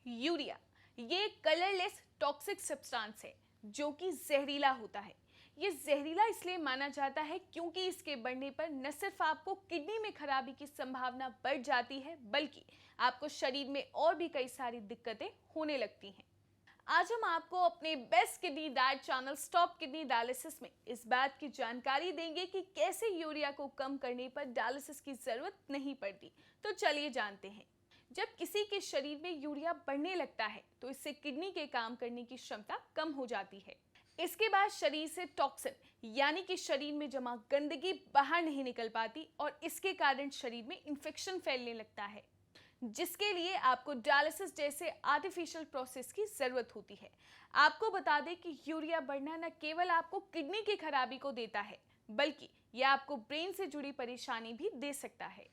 Urea ये colourless toxic substance है जो कि जहरीला होता है। ये जहरीला इसलिए माना जाता है क्योंकि इसके बढ़ने पर न सिर्फ आपको किडनी में खराबी की संभावना बढ़ जाती है बल्कि आपको शरीर में और भी कई सारी दिक्कतें होने लगती हैं। आज हम आपको अपने best kidney diet channel stop kidney dialysis में इस बात की जानकारी देंगे कि कैसे यूरिया को कम करने पर डायलिसिस की जरूरत नहीं पड़ती। तो चलिए जानते हैं। जब किसी के शरीर में यूरिया बढ़ने लगता है तो इससे किडनी के काम करने की क्षमता कम हो जाती है। इसके बाद शरीर से टॉक्सिन यानी कि शरीर में जमा गंदगी बाहर नहीं निकल पाती और इसके कारण शरीर में इंफेक्शन फैलने लगता है, जिसके लिए आपको डायलिसिस जैसे आर्टिफिशियल प्रोसेस की जरूरत होती है। आपको बता दें कि यूरिया बढ़ना न केवल आपको किडनी की खराबी को देता है बल्कि यह आपको ब्रेन से जुड़ी परेशानी भी दे सकता है,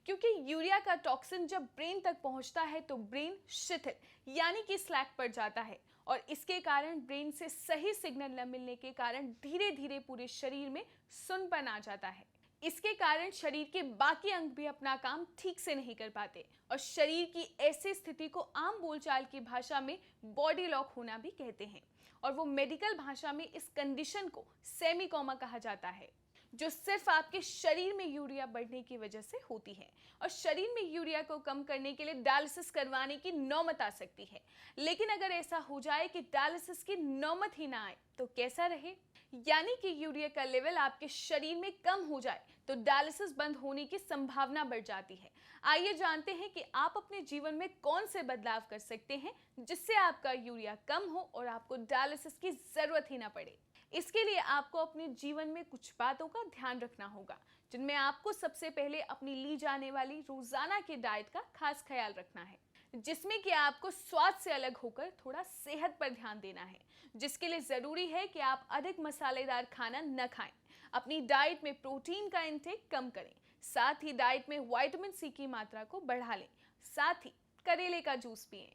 क्योंकि यूरिया का टॉक्सिन जब ब्रेन तक पहुंचता है तो ब्रेन शिथिल यानी कि स्लैक पड़ जाता है और इसके कारण ब्रेन से सही सिग्नल न मिलने के कारण धीरे धीरे पूरे शरीर में सुन्नपन आ जाता है। इसके कारण शरीर के बाकी अंग भी अपना काम ठीक से नहीं कर पाते और शरीर की ऐसी स्थिति को आम बोलचाल की भाषा में बॉडी लॉक होना भी कहते हैं और वो मेडिकल भाषा में इस कंडीशन को सेमी कोमा कहा जाता है, जो सिर्फ आपके शरीर में यूरिया बढ़ने की वजह से होती है। और शरीर में यूरिया को कम करने के लिए डायलिसिस करवाने की नौबत आ सकती है, लेकिन अगर ऐसा हो जाए कि डायलिसिस की नौबत ही ना आए तो कैसा रहे, यानी कि यूरिया का लेवल आपके शरीर में कम हो जाए तो डायलिसिस बंद होने की संभावना बढ़ जाती है। आइए जानते हैं कि आप अपने जीवन में कौन से बदलाव कर सकते हैं जिससे आपका यूरिया कम हो और आपको डायलिसिस की जरूरत ही ना पड़े। इसके लिए आपको अपने जीवन में कुछ बातों का ध्यान रखना होगा, जिनमें आपको सबसे पहले अपनी ली जाने वाली रोजाना की डाइट का खास ख्याल रखना है, जिसमें कि आपको स्वाद से अलग होकर थोड़ा सेहत पर ध्यान देना है, जिसके लिए जरूरी है कि आप अधिक मसालेदार खाना न खाएं। अपनी डाइट में प्रोटीन का इंटेक कम करें, साथ ही डाइट में विटामिन सी की मात्रा को बढ़ा लें, साथ ही करेले का जूस पिएं।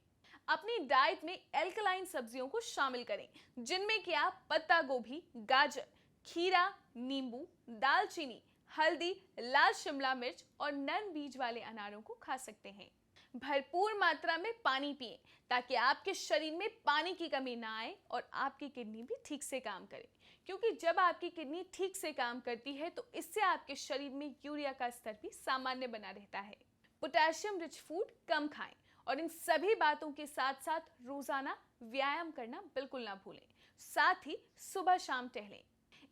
अपनी डाइट में एल्कलाइन सब्जियों को शामिल करें, जिनमें कि आप पत्ता गोभी, गाजर, खीरा, नींबू, दालचीनी, हल्दी, लाल शिमला मिर्च और नरम बीज वाले अनारों को खा सकते हैं। भरपूर मात्रा में पानी पिएं ताकि आपके शरीर में पानी की कमी ना आए और आपकी किडनी भी ठीक से काम करे, क्योंकि जब आपकी किडनी ठीक से काम करती है तो इससे आपके शरीर में यूरिया का स्तर भी सामान्य बना रहता है। पोटेशियम रिच फूड कम खाएं और इन सभी बातों के साथ साथ रोजाना व्यायाम करना बिल्कुल ना भूलें, साथ ही सुबह शाम टहलें।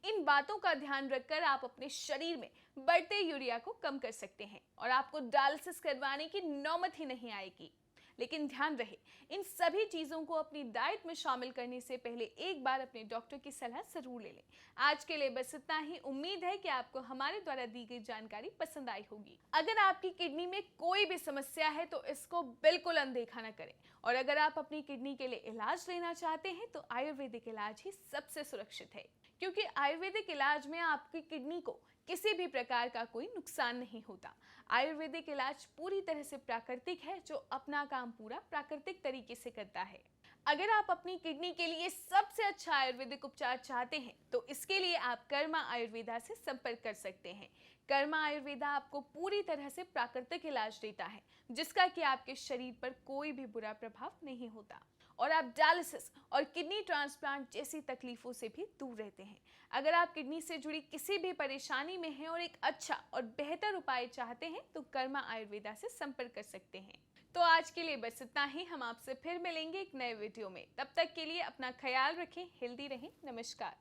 इन बातों का ध्यान रखकर आप अपने शरीर में बढ़ते यूरिया को कम कर सकते हैं और आपको डायलिसिस करवाने की नौबत ही नहीं आएगी। लेकिन ध्यान रहे, इन सभी चीजों को अपनी डाइट में शामिल करने से पहले एक बार अपने डॉक्टर की सलाह जरूर ले लें। आज के लिए बस इतना ही। उम्मीद है कि आपको हमारे द्वारा दी गई जानकारी पसंद आई होगी। अगर आपकी किडनी में कोई भी समस्या है तो इसको बिल्कुल अनदेखा न करें और अगर आप अपनी किडनी के लिए इलाज लेना चाहते हैं तो आयुर्वेदिक इलाज ही सबसे सुरक्षित है, क्योंकि आयुर्वेदिक इलाज में आपकी किडनी को किसी भी प्रकार का कोई नुकसान नहीं होता। आयुर्वेदिक इलाज पूरी तरह से प्राकृतिक है, जो अपना काम पूरा प्राकृतिक तरीके से करता है। अगर आप अपनी किडनी के लिए सबसे अच्छा आयुर्वेदिक उपचार चाहते हैं तो इसके लिए आप कर्मा आयुर्वेदा से संपर्क कर सकते हैं। कर्मा आयुर्वेदा आपको पूरी तरह से प्राकृतिक इलाज देता है, जिसका कि आपके शरीर पर कोई भी बुरा प्रभाव नहीं होता और आप डायलिसिस और किडनी ट्रांसप्लांट जैसी तकलीफों से भी दूर रहते हैं। अगर आप किडनी से जुड़ी किसी भी परेशानी में हैं और एक अच्छा और बेहतर उपाय चाहते हैं तो कर्मा आयुर्वेदा से संपर्क कर सकते हैं। तो आज के लिए बस इतना ही। हम आपसे फिर मिलेंगे एक नए वीडियो में। तब तक के लिए अपना ख्याल रखें, हेल्दी रहें। नमस्कार।